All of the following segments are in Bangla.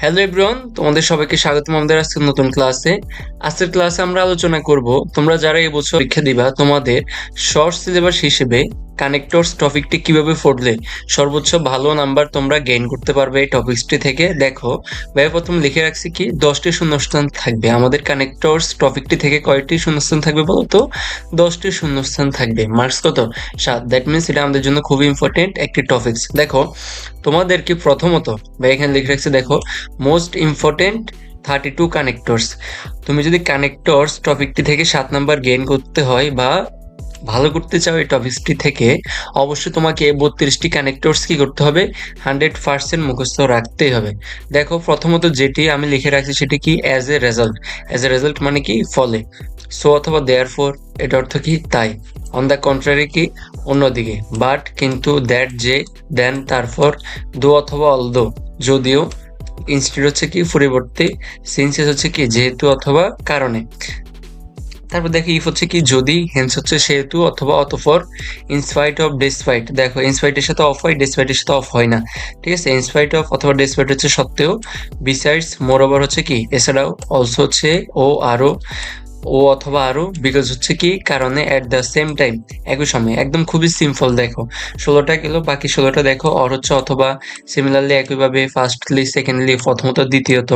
হ্যালো এভরিওয়ান, তোমাদের সবাইকে স্বাগতম আমাদের আজকের নতুন ক্লাসে। আজকের ক্লাসে আমরা আলোচনা করব তোমরা যারা এবছর পরীক্ষা দিবা তোমাদের শর্ট সিলেবাস হিসেবে কানেক্টরস টপিকটি কিভাবে পড়লে সর্বোচ্চ ভালো নাম্বার তোমরা গেইন করতে পারবে এই টপিকসটি থেকে। দেখো ভাই, প্রথম লিখে রাখছি কি 10টি শূন্যস্থান থাকবে আমাদের কানেক্টরস টপিকটি থেকে। কয়টি শূন্যস্থান থাকবে বলো তো? 10টি শূন্যস্থান থাকবে। মার্কস কত? 7। দ্যাট মিনস এটা আমাদের জন্য খুবই ইম্পর্টেন্ট একটি টপিকস। দেখো তোমাদেরকে প্রথমত ভাই এখানে লিখে রাখছি, দেখো মোস্ট ইম্পর্টেন্ট 32 কানেক্টরস। তুমি যদি কানেক্টরস টপিকটি থেকে 7 নাম্বার গেইন করতে হয় বা ভালো করতে চাও এই টপিকসটি থেকে, অবশ্যই তোমাকে 32টি কানেক্টরস কি করতে হবে? 100% মুখস্থ রাখতেই হবে। দেখো প্রথমত যেটি আমি লিখে রাখছি সেটি কি as a result. As a result মানে কি? ফলে। সো অথবা দেয়ার ফর, এটা অর্থ কি? তাই। অন দ্য কন্ট্রারি কি? অন্যদিকে। বাট কিন্তু, দ্যাট যে, দেন তারপর, দো অথবা অলদো যদিও, ইনস্টিড হচ্ছে কি পরিবর্তে, সিন্সেস হচ্ছে কি যেহেতু অথবা কারণে। তারপর দেখো ইফ হচ্ছে কি যদি, হেন্স হচ্ছে সেহেতু অথবা অতঃপর, ইনস্পাইট অফ ডেসপাইট। দেখো ইনস্পাইটের সাথে অফ হয়, ডেসপাইটের সাথে অফ হয় না, ঠিক আছে? ইনস্পাইট অফ অথবা ডেসপাইট হচ্ছে সত্ত্বেও, বিসাইডস মোর ওভার হচ্ছে কি এছাড়াও, অলসো হচ্ছে ও আরো, ও অথবা আরো, বিকজ হচ্ছে কি কারণে, এট দ্য সেম টাইম একই সময়। একদম খুবই সিম্পল। দেখো 16টা গেল, বাকি 16টা দেখো অর হচ্ছে অথবা, সিমিলারলি একইভাবে ফার্স্টলি, সেকেন্ডলি প্রথমত, দ্বিতীয়ত,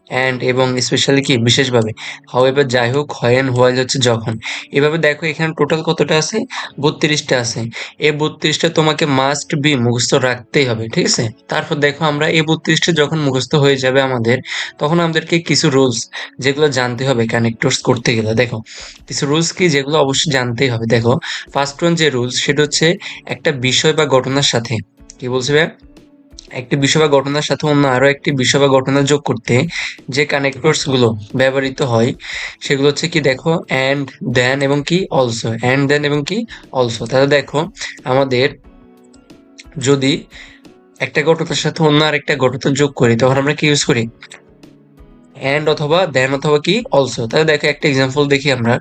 অ্যান্ড এবং স্পেশালি কি বিশেষভাবে, হাউএভার যাই হোক, হোয়েন হোয়াইল হচ্ছে যখন। এভাবে দেখো এখানে টোটাল কতটা আছে? 32টা আছে। এই 32টা তোমাকে মাস্ট বি মুখস্থ রাখতেই হবে, ঠিক আছে? তারপর দেখো আমরা এই 32টা যখন মুখস্থ হয়ে যাবে আমাদের, তখন আমাদেরকে কিছু রুলস যেগুলো জানতে হবে কানেক্টরস করতে গেলে। দেখো কিছু রুলস কি যেগুলো অবশ্যই জানতেই হবে। দেখো ফার্স্ট ওয়ান যে রুলস সেটা হচ্ছে একটা বিষয় বা ঘটনার সাথে, কি বলছে ভাই, একটি বিষয় বা ঘটনার সাথে অন্য আরো একটি বিষয় বা ঘটনা যোগ করতে যে কানেক্টরস গুলো ব্যবহৃত হয় সেগুলো হচ্ছে কি, দেখো অ্যান্ড, দেন এবং কি অলসো। অ্যান্ড দেন এবং কি অলসো। তাহলে দেখো আমাদের যদি একটা ঘটনার সাথে অন্য আরেকটা ঘটনা যোগ করি তখন আমরা কি ইউজ করি? অ্যান্ড অথবা দেন অথবা কি অলসো। তাহলে দেখো একটা এক্সাম্পল দেখি আমরা,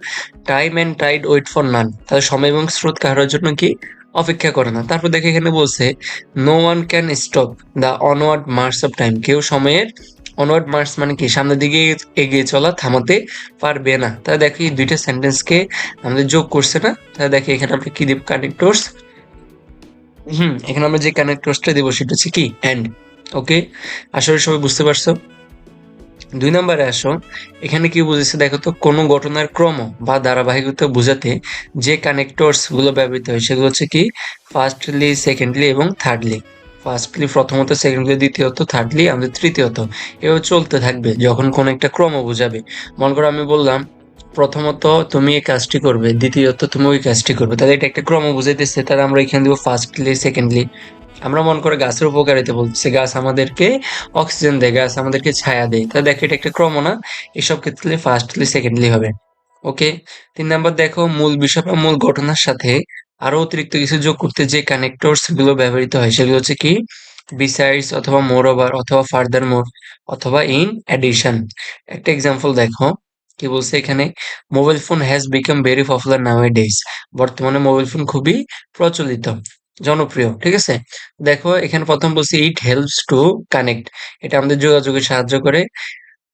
time and tide wait for none. তাহলে সময় এবং স্রোত কারোর জন্য কি অপেক্ষা করে না। তারপর দেখো এখানে বলছে no one can stop the onward march of time. কেউ সময়ের অনওয়ার্ড মার্চ মানে কি সামনের দিকে এগিয়ে চলা থামাতে পারবে না। তাহলে দেখো এই দুইটা সেন্টেন্সকে আমাদের যোগ করছে না? তাহলে দেখো এখানে আমরা কি দিব? কানেক্টরস। এখানে আমরা যে কানেক্টরসটা দেবো সেটা হচ্ছে কি অ্যান্ড। ওকে, আসলে সবাই বুঝতে পারছো? 2 নম্বরে আসো, এখানে কি বুঝেছে দেখো তো, কোনো ঘটনার ক্রম বা ধারাবাহিকতা বোঝাতে যে কানেক্টরস গুলো ব্যবহৃত হয় সেগুলো হচ্ছে কি ফার্স্টলি, সেকেন্ডলি এবং থার্ডলি। ফার্স্টলি প্রথমত, সেকেন্ডলি দ্বিতীয়ত, থার্ডলি আমাদের তৃতীয়ত। এভাবে চলতে থাকবে যখন কোনো একটা ক্রম বোঝাবে। মনে করো আমি বললাম প্রথমত তুমি এই কাজটি করবে, দ্বিতীয়ত তুমি ওই কাজটি করবে, তাহলে এটা একটা ক্রম বুঝাইতেছে। তাহলে আমরা এখানে দিব ফার্স্টলি, সেকেন্ডলি। আমরা মনে করে গাছের উপকারিতা বলতেছি, গাছ আমাদেরকে অক্সিজেন দেয়, গাছ আমাদেরকে ছায়া দেয়। তাহলে দেখো এটা একটা ক্রম না, এসব ক্ষেত্রে ফার্স্টলি, সেকেন্ডলি হবে। ওকে। 3 নাম্বার দেখো, মূল বিষয় বা মূল ঘটনার সাথে আরো অতিরিক্ত কিছু যোগ করতে যে কানেক্টরস গুলো ব্যবহৃত হয় সেগুলো হচ্ছে কি বিসাইডস অথবা মোর ওভার অথবা ফার্দার মোর অথবা ইন অ্যাডিশন। একটা এক্সাম্পল দেখো কি বলছে এখানে, mobile phone has become very popular now A days. বর্তমানে মোবাইল ফোন খুবই প্রচলিত, জনপ্রিয়, ঠিক আছে? দেখো এখানে প্রথম বলছি ইট হেল্পস টু কানেক্ট, এটা আমাদের যোগাযোগে সাহায্য করে।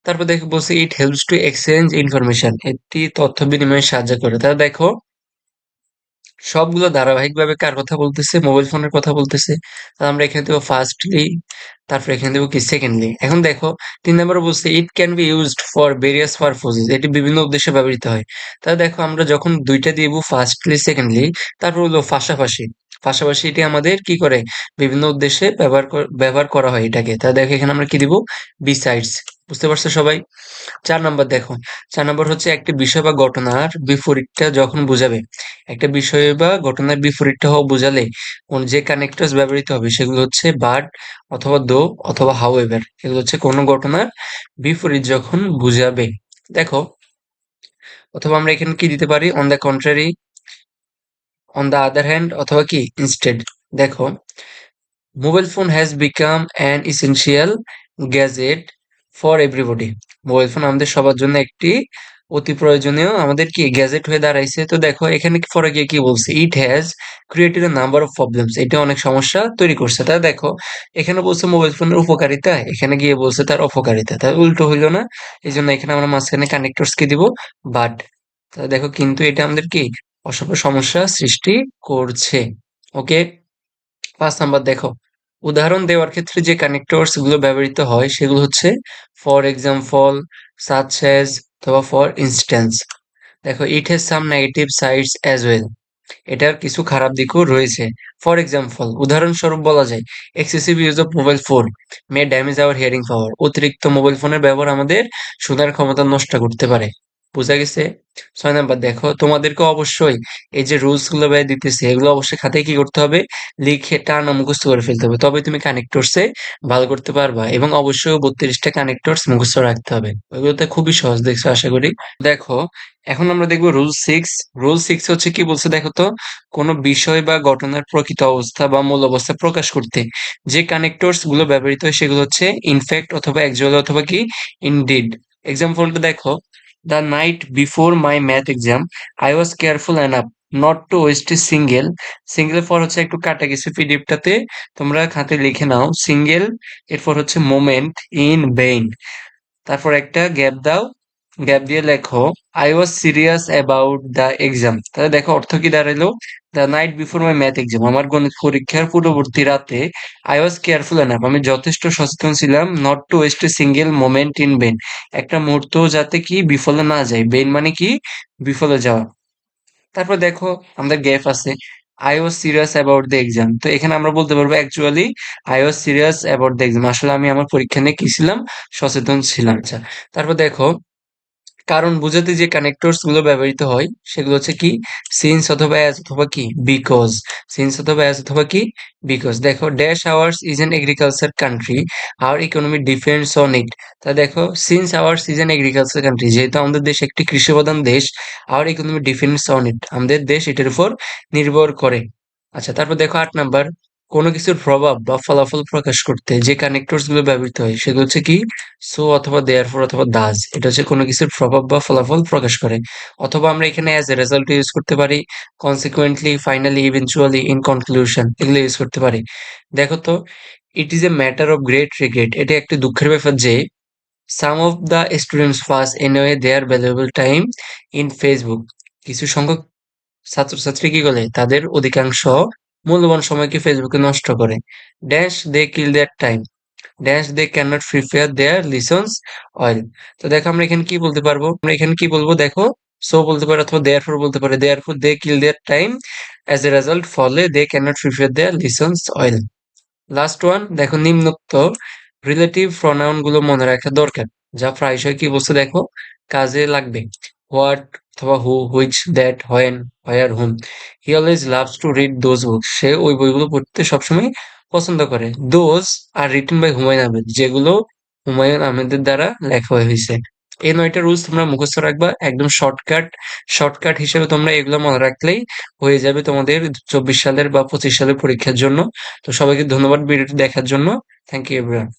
তারপর দেখো বলছি it helps to exchange information, এটি তথ্য বিনিময়ে সাহায্য করে। তাহলে দেখো সবগুলো ধারাবাহিকভাবে কার কথা বলতেছে? মোবাইল ফোনের কথা বলতেছে। তাহলে আমরা এখানে দেবো ফার্স্টলি, তারপর এখানে দেবো কি সেকেন্ডলি। এখন দেখো 3 নম্বরে বলছে it can be used for various purposes, এটি বিভিন্ন উদ্দেশ্যে ব্যবহৃত হয়। তাহলে দেখো আমরা যখন দুইটা দিব ফার্স্টলি, সেকেন্ডলি, তারপর হলো পাশাপাশি। পাশাপাশি এটি আমাদের কি করে বিভিন্ন উদ্দেশ্যে ব্যবহার করা হয় এটাকে। তাহলে দেখো এখানে আমরা কি দিব? বিসাইডস। বুঝতে পারছো সবাই? 4 নম্বর দেখো, 4 নম্বর হচ্ছে একটি বিষয় বা ঘটনার বিপরীতটা যখন বোঝাবে। একটা বিষয় বা ঘটনার বিপরীতটা হওয়া বোঝালে কোন যে কানেক্টরস ব্যবহৃত হবে সেগুলো হচ্ছে বাট অথবা দো অথবা হাউএভার। এগুলো হচ্ছে কোনো ঘটনার বিপরীত যখন বুঝাবে। দেখো অথবা আমরা এখানে কি দিতে পারি? On the contrary, on the other hand অথবা কি ইনস্টেড। দেখো mobile phone has become an essential gadget for everybody. Mobile phone আমাদের সবার জন্য একটি অতি প্রয়োজনীয় আমাদের কি গ্যাজেট হয়ে দাঁড়াইছে। তো দেখো এখানে পরে গিয়ে কি বলছে, it has created A number of problems, এটা অনেক সমস্যা তৈরি করছে। তা দেখো এখানে বলছে মোবাইল ফোনের উপকারিতা, এখানে গিয়ে বলছে তার অপকারিতা, তার উল্টো হইলো না? এই জন্য এখানে আমরা মাঝখানে কানেক্টরস কে দিব বাট। তা দেখো কিন্তু এটা আমাদের কি সমস্যা সৃষ্টি করছে। ওকে, 5 নাম্বার দেখো, উদাহরণ দেওয়ার ক্ষেত্রে যে কানেক্টরস গুলো ব্যবহৃত হয় সেগুলো হচ্ছে ফর এক্সাম্পল, সাচ অ্যাজ, অথবা ফর ইনস্ট্যান্স। দেখো it has some negative sides as well, এটার কিছু খারাপ দিকও রয়েছে। ফর এক্সাম্পল, উদাহরণস্বরূপ বলা যায় excessive use of mobile phone may damage our hearing power, অতিরিক্ত মোবাইল ফোনের ব্যবহার আমাদের শোনার ক্ষমতা নষ্ট করতে পারে। বুঝা গেছে? 6 নাম্বার দেখো, তোমাদেরকে অবশ্যই এই যে রুলস গুলো ভাই দিতেছে এগুলো অবশ্যই খাতায় কি করতে হবে, লিখে টানা মুখস্থ করে ফেলতে হবে, তবে তুমি কানেক্টরসে ভালো করতে পারবা। এবং অবশ্যই 32টা কানেক্টরস মুখস্থ রাখতে হবে, ওইগুলোতে খুবই সহজ, দেখছো আশা করি। দেখো এখন আমরা দেখবো রুল 6। রুল 6 হচ্ছে কি বলছে দেখো তো, কোনো বিষয় বা ঘটনার প্রকৃত অবস্থা বা মূল অবস্থা প্রকাশ করতে যে কানেক্টরস গুলো ব্যবহৃত হয় সেগুলো হচ্ছে ইনফ্যাক্ট অথবা অ্যাকচুয়ালি অথবা কি ইনডিড। এক্সাম্পলটা দেখো, the night before my math exam I was careful enough not to waste a single. Single for হচ্ছে একটু কাটা গেছে পিডিএফটাতে, তোমরা খাতে লিখে নাও সিঙ্গেল, এরপর হচ্ছে মোমেন্ট ইন বেইন, তারপর একটা গ্যাপ দাও, গ্যাপ দিয়ে লেখো I was serious about the exam. তাহলে দেখো অর্থ কি দাঁড়ালো, the night before my math exam, আমার গণিত পরীক্ষার পূর্ববর্তী রাতে আই ওয়াজ কেয়ারফুল এনাফ, আমি যথেষ্ট সচেতন ছিলাম, not to waste a single moment in vain, একটা মুহূর্ত যাতে কি বিফলে না যায়, বেন মানে কি বিফলে যাওয়া। তারপর দেখো আমাদের গ্যাপ আছে, I was serious about the exam, তো এখানে আমরা বলতে পারবো actually I was serious about the exam, আসলে আমি আমার পরীক্ষা নিয়ে কি ছিলাম, সচেতন ছিলাম। আচ্ছা, তারপর দেখো কারণ বোঝাতে যে কানেক্টরস গুলো ব্যবহৃত হয় সেগুলো হচ্ছে কি সিন্স অথবা অ্যাজ অথবা কি বিকজ। সিন্স অথবা অ্যাজ অথবা কি বিকজ। দেখো dash hours is an agriculture country hour economy depends on it. তা দেখো since hours is an agriculture country, যেহেতু আমাদের দেশ একটি কৃষি প্রধান দেশ, hour economy depends on it, আমাদের দেশ এটার উপর নির্ভর করে। আচ্ছা, তারপর দেখো 8 নাম্বার, কোনো কিছুর প্রভাব বা ফলাফল প্রকাশ করতে যে কানেক্টরস গুলো ব্যবহৃত হয় সেগুলো হচ্ছে কি সো অথবা দেয়ারফর অথবা দাজ, এটা হচ্ছে কোনো কিছুর প্রভাব বা ফলাফল প্রকাশ করে। অথবা আমরা এখানে অ্যাজ এ রেজাল্ট ইউজ করতে পারি, consequently, finally, eventually, in conclusion, এগুলো ইউজ করতে পারি। দেখো তো, it is a matter of great regret, এটা একটি দুঃখের ব্যাপার যে some of the students pass anyway their valuable time in Facebook, কিছু সংখ্যক ছাত্রছাত্রী কি করে তাদের অধিকাংশ মূল্যবান সময়কে ফেসবুকে নষ্ট করে। Dash they kill their time, dash they can not prepare their lessons well. তো দেখো আমরা এখানে কি বলতে পারবো, আমরা এখানে কি বলবো দেখো, সো বলতে পারে অথবা দেয়ার ফর বলতে পারে, therefore they kill their time, as a result ফলে they can not prepare their lessons well. Last one দেখো, নিম্নোক্ত রিলেটিভ প্রনাউন গুলো মনে রাখা দরকার, যা প্রায়শই কি বলছে দেখো কাজে লাগবে। হোয়াট অথবা who, which, that, when, where, whom. He always loves to read those book, সে ওই বইগুলো পড়তে সবসময় পছন্দ করে। Those are written by Humayun Ahmed, যেগুলো হুমায়ুন আহমেদের দ্বারা লেখা হয়েছে। এই 9টা রুলস তোমরা মুখস্থ রাখবা, একদম শর্টকাট। শর্টকাট হিসেবে তোমরা এগুলো মনে রাখলেই হয়ে যাবে তোমাদের 24 সালের বা 25 সালের পরীক্ষার জন্য। তো সবাইকে ধন্যবাদ ভিডিওটি দেখার জন্য। Thank you everyone.